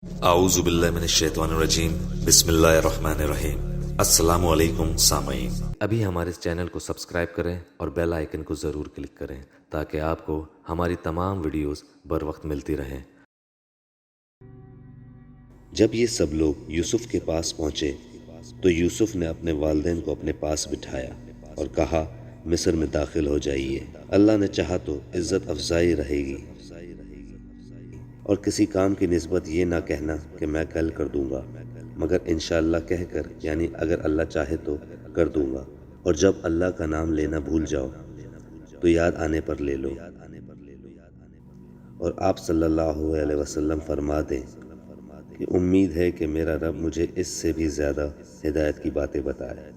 اعوذ باللہ من الشیطان الرجیم بسم اللہ الرحمن الرحیم۔ السلام علیکم سامعین، ابھی ہمارے چینل کو سبسکرائب کریں اور بیل آئیکن کو ضرور کلک کریں تاکہ آپ کو ہماری تمام ویڈیوز بر وقت ملتی رہیں۔ جب یہ سب لوگ یوسف کے پاس پہنچے تو یوسف نے اپنے والدین کو اپنے پاس بٹھایا اور کہا مصر میں داخل ہو جائیے، اللہ نے چاہا تو عزت افزائی رہے گی، اور کسی کام کی نسبت یہ نہ کہنا کہ میں کل کر دوں گا، مگر انشاءاللہ کہہ کر، یعنی اگر اللہ چاہے تو کر دوں گا، اور جب اللہ کا نام لینا بھول جاؤ تو یاد آنے پر لے لو، اور آپ صلی اللہ علیہ وسلم فرما دیں کہ امید ہے کہ میرا رب مجھے اس سے بھی زیادہ ہدایت کی باتیں بتائے۔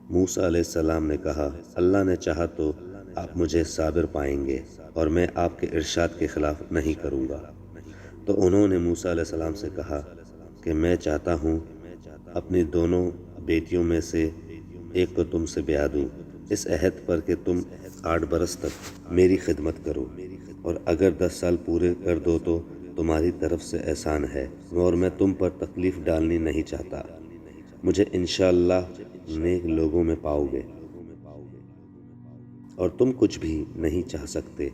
موسیٰ علیہ السلام نے کہا اللہ نے چاہا تو آپ مجھے صابر پائیں گے اور میں آپ کے ارشاد کے خلاف نہیں کروں گا۔ تو انہوں نے موسیٰ علیہ السلام سے کہا کہ میں چاہتا ہوں اپنی دونوں بیٹیوں میں سے ایک کو تم سے بیاہ دوں، اس عہد پر کہ تم 8 برس تک میری خدمت کرو، اور اگر 10 سال پورے کر دو تو تمہاری طرف سے احسان ہے، اور میں تم پر تکلیف ڈالنی نہیں چاہتا، مجھے انشاءاللہ نیک لوگوں میں پاؤ گے، اور تم کچھ بھی نہیں چاہ سکتے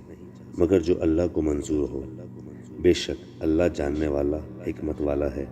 مگر جو اللہ کو منظور ہو، بے شک اللہ جاننے والا حکمت والا ہے۔